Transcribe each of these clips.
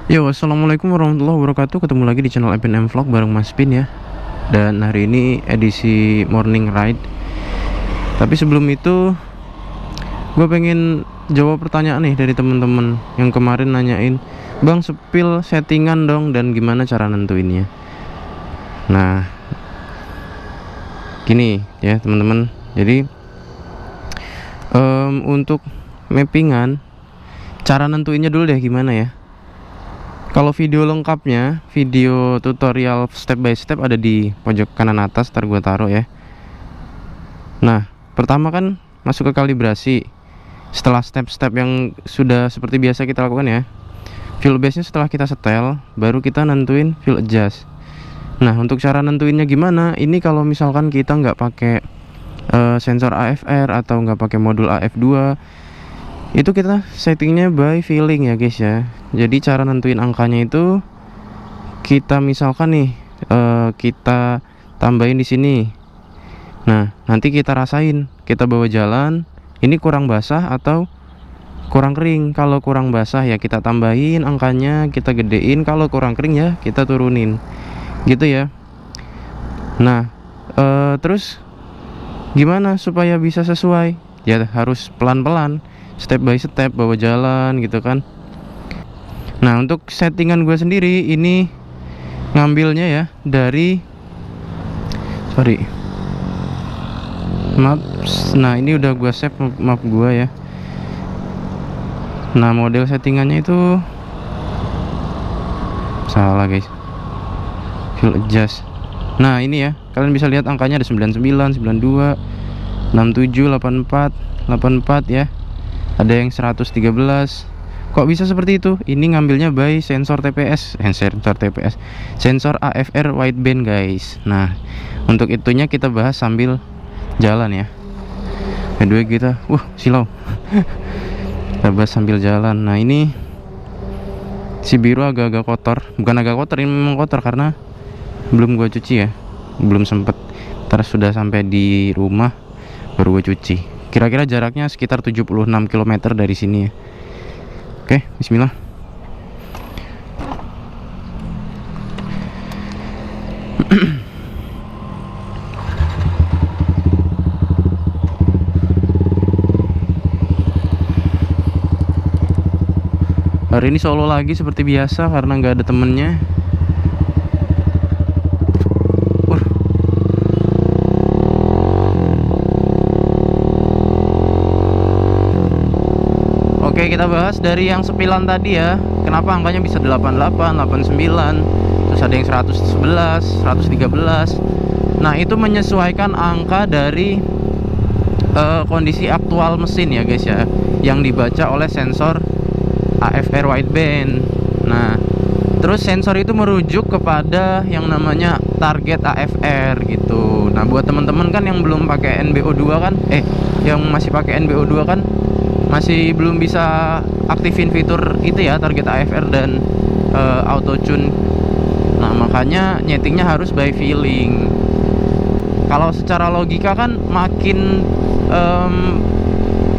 Yo, assalamualaikum warahmatullahi wabarakatuh. Ketemu lagi di channel FNM Vlog bareng Mas Pin ya. Dan hari ini edisi morning ride. Tapi sebelum itu, gue pengen jawab pertanyaan nih dari temen-temen yang kemarin nanyain, Bang, sepil settingan dong dan gimana cara nentuinnya. Nah, gini ya teman-teman. Jadi untuk mappingan, cara nentuinnya dulu deh gimana ya. Kalau video lengkapnya, video tutorial step by step ada di pojok kanan atas, ntar gue taruh ya. Nah, pertama kan masuk ke kalibrasi. Setelah step-step yang sudah seperti biasa kita lakukan ya, fuel base nya setelah kita setel, baru kita nentuin fuel adjust. Nah, untuk cara nentuinnya gimana? Ini kalau misalkan kita nggak pakai sensor AFR atau nggak pakai modul AF2, itu kita settingnya by feeling ya guys ya. Jadi cara nentuin angkanya itu kita misalkan nih kita tambahin di sini. Nah, nanti kita rasain, kita bawa jalan, ini kurang basah atau kurang kering. Kalau kurang basah ya kita tambahin angkanya, kita gedein. Kalau kurang kering ya kita turunin. Gitu ya. Nah, terus gimana supaya bisa sesuai? Ya harus pelan-pelan, step by step bawa jalan gitu kan. Nah, untuk settingan gue sendiri ini ngambilnya ya dari maps. Nah, ini udah gue save map gue ya. Nah, model settingannya itu salah guys, fuel adjust. Nah, ini ya, kalian bisa lihat angkanya ada 99, 92, 67, 84, 84 ya. Ada yang 113. Kok bisa seperti itu? Ini ngambilnya by sensor TPS, sensor AFR wideband guys. Nah, untuk itunya kita bahas sambil jalan ya. Kedua kita, silau. Kita bahas sambil jalan. Nah, ini si biru agak-agak kotor. Bukan agak kotor, ini memang kotor karena belum gua cuci ya. Belum sempet. Ntar sudah sampai di rumah baru gua cuci. Kira-kira jaraknya sekitar 76 km dari sini ya. Oke, bismillah. Hari ini solo lagi seperti biasa karena nggak ada temennya. Oke, kita bahas dari yang sepilan tadi ya. Kenapa angkanya bisa 88, 89, terus ada yang 111, 113. Nah, itu menyesuaikan angka dari kondisi aktual mesin ya guys ya, yang dibaca oleh sensor AFR wideband. Nah, terus sensor itu merujuk kepada yang namanya target AFR gitu. Nah, buat teman-teman kan yang belum pakai NBO2 kan, yang masih pakai NBO2 kan masih belum bisa aktifin fitur itu ya, target AFR dan auto tune. Nah, makanya nyetingnya harus by feeling. Kalau secara logika kan makin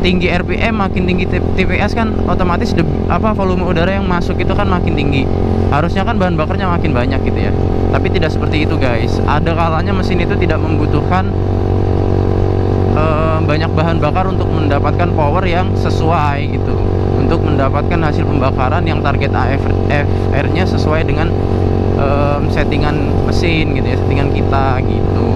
tinggi RPM, makin tinggi TPS kan otomatis volume udara yang masuk itu kan makin tinggi. Harusnya kan bahan bakarnya makin banyak gitu ya. Tapi tidak seperti itu guys. Ada kalanya mesin itu tidak membutuhkan banyak bahan bakar untuk mendapatkan power yang sesuai gitu, untuk mendapatkan hasil pembakaran yang target AFR nya sesuai dengan settingan mesin gitu ya, settingan kita gitu.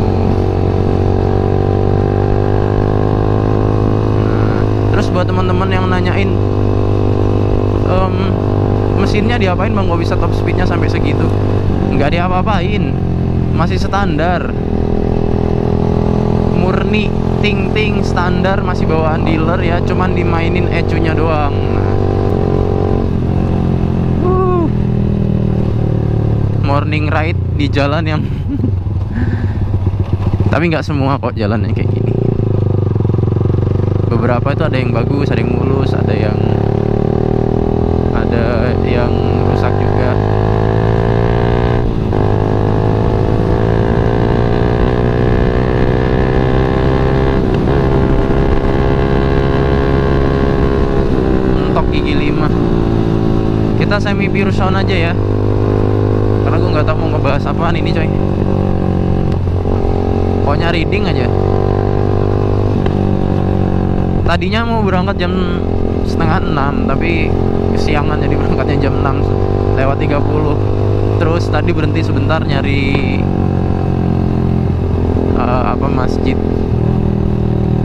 Nah, terus buat teman-teman yang nanyain mesinnya diapain bang, kok bisa top speednya sampai segitu? Nggak diapa-apain, masih standar, murni ting-ting standar, masih bawaan dealer ya, cuman dimainin ECU-nya doang. Morning ride di jalan yang tapi nggak semua kok jalannya kayak gini. Beberapa itu ada yang bagus, ada yang mulus, ada yang rusak juga. Gigi 5. Kita semi pure sound aja ya, karena gue nggak tahu mau ngebahas apaan ini coy. Pokoknya reading aja. Tadinya mau berangkat jam setengah 6, tapi kesiangan jadi berangkatnya jam 6 lewat 30. Terus tadi berhenti sebentar nyari masjid.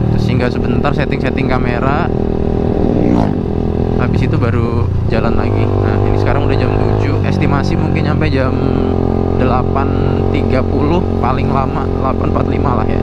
Terus singgah sebentar setting-setting kamera. Habis itu baru jalan lagi. Nah, ini sekarang udah jam 7. Estimasi mungkin sampai jam 8.30 paling lama 8.45 lah ya.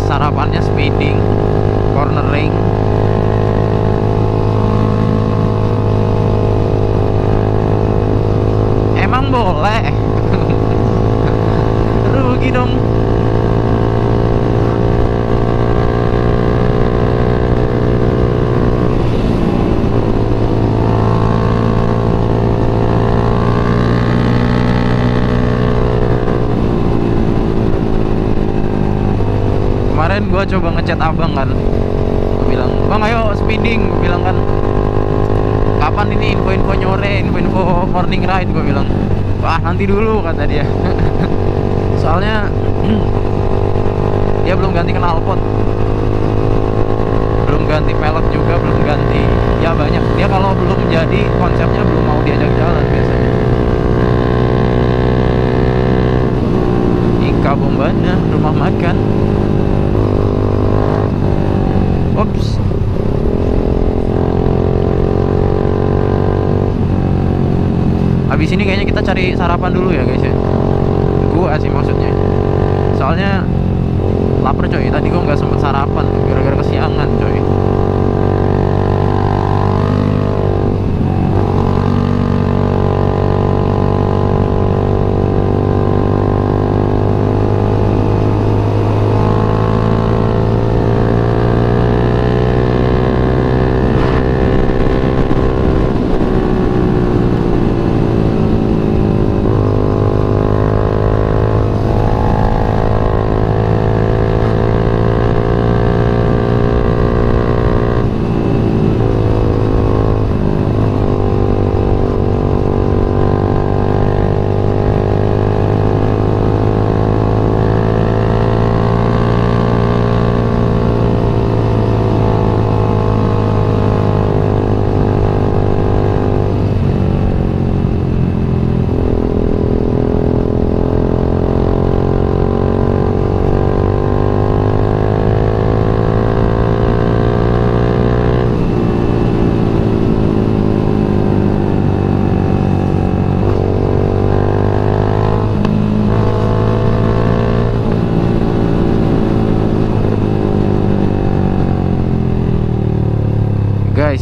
sarapannya speeding, cornering. Emang boleh? Rugi dong. Kemarin gue coba ngechat abang kan, gue bilang, bang ayo speeding, gue bilang kan, kapan ini info-info nyore, info-info morning ride, gue bilang, wah nanti dulu kata dia. Soalnya dia belum ganti knalpot, belum ganti pelek juga, belum ganti, ya banyak. Dia kalau belum jadi konsepnya belum mau diajak jalan biasanya. Ika Bombana, rumah makan. Ops. Habis ini kayaknya kita cari sarapan dulu ya guys ya. Gua sih maksudnya. Soalnya lapar coy. Tadi gua nggak sempet sarapan gara-gara kesiangan coy.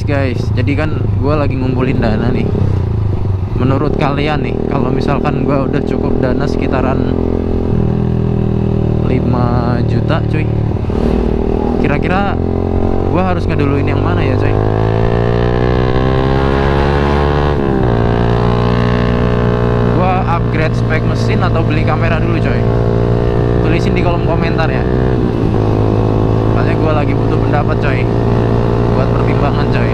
Guys, jadi kan gue lagi ngumpulin dana nih. Menurut kalian nih, kalau misalkan gue udah cukup dana sekitaran 5 juta cuy, kira-kira gue harus ngeduluin yang mana ya cuy? Gue upgrade spek mesin atau beli kamera dulu coy? Tulisin di kolom komentar ya. Soalnya gue lagi butuh pendapat coy, buat pertimbangan coy.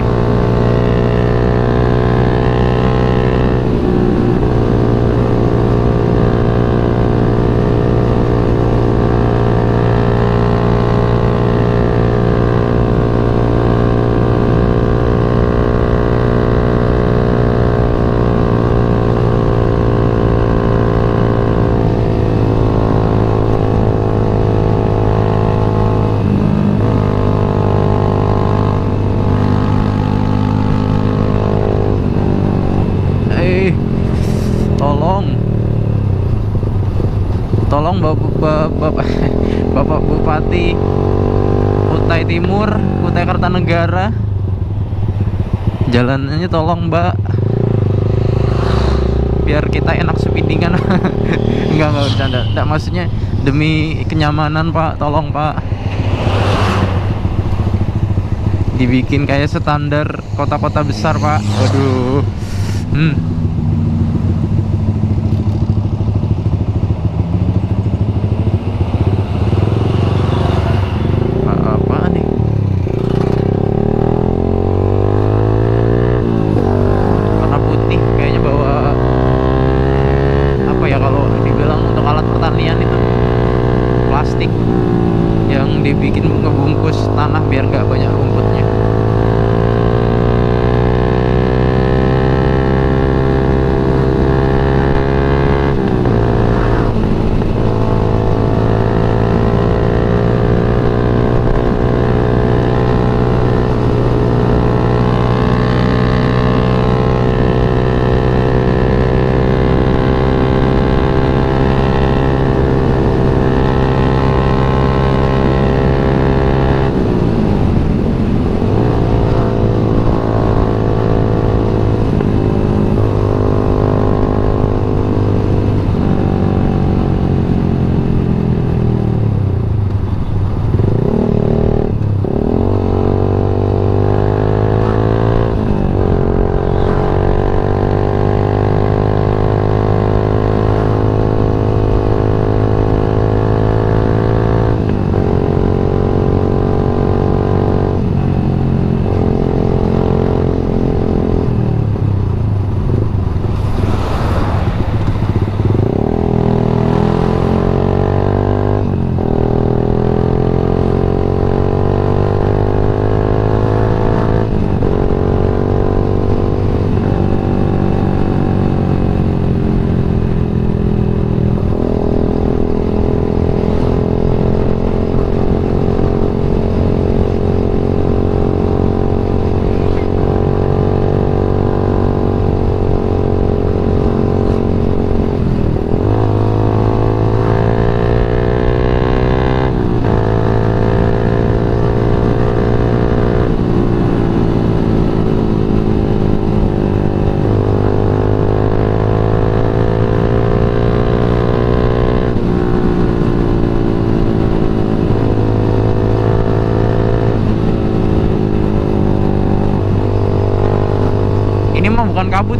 Tolong Bapak Bupati Kutai Timur, Kutai Kartanegara, jalanannya tolong mbak, biar kita enak speedingan. Enggak bercanda, enggak, maksudnya demi kenyamanan pak, tolong pak, dibikin kayak standar kota-kota besar pak. Waduh. Dibikin ngebungkus tanah biar nggak banyak rumputnya.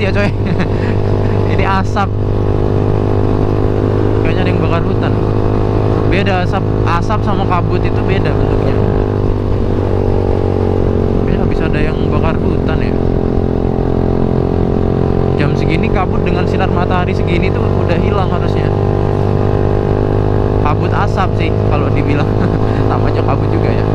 ya coy. Ini asap. Kayaknya ada yang bakar hutan. Beda asap sama kabut itu beda bentuknya. Ya habis ada yang bakar hutan ya. Jam segini kabut dengan sinar matahari segini tuh udah hilang harusnya. Kabut asap sih kalau dibilang. Namanya kabut juga ya.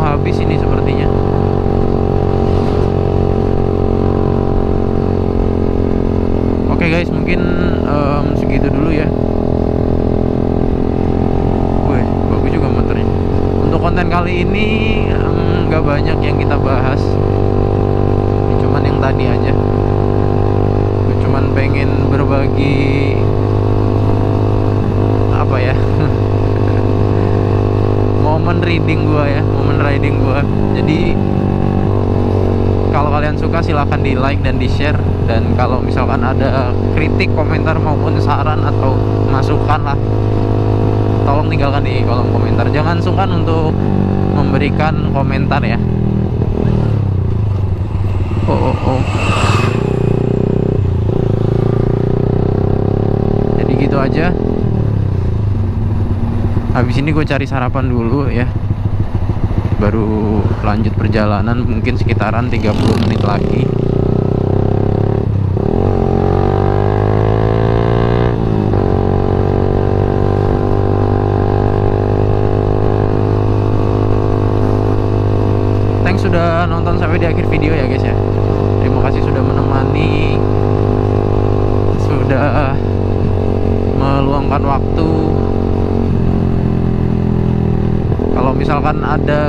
Habis ini sepertinya. Oke guys, mungkin segitu dulu ya. Wih, bagus juga motornya. Untuk konten kali ini nggak banyak yang kita bahas, cuman yang tadi aja. Cuman pengen berbagi apa ya, momen riding gua. Jadi kalau kalian suka silahkan di like dan di share, dan kalau misalkan ada kritik, komentar maupun saran atau masukan lah, tolong tinggalkan di kolom komentar. Jangan sungkan untuk memberikan komentar ya. Oh. Jadi gitu aja. Habis ini gue cari sarapan dulu ya, baru lanjut perjalanan, mungkin sekitaran 30 menit lagi. Thanks sudah nonton sampai di akhir video ya guys ya. Terima kasih sudah menemani, sudah meluangkan waktu. Kalau misalkan ada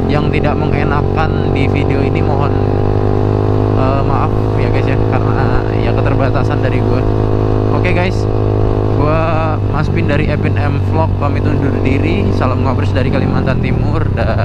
yang tidak mengenakan di video ini, mohon maaf ya guys ya, karena ya keterbatasan dari gue. Oke guys, gue Mas Pin dari Epin M Vlog pamit undur diri. Salam ngabers dari Kalimantan Timur, dan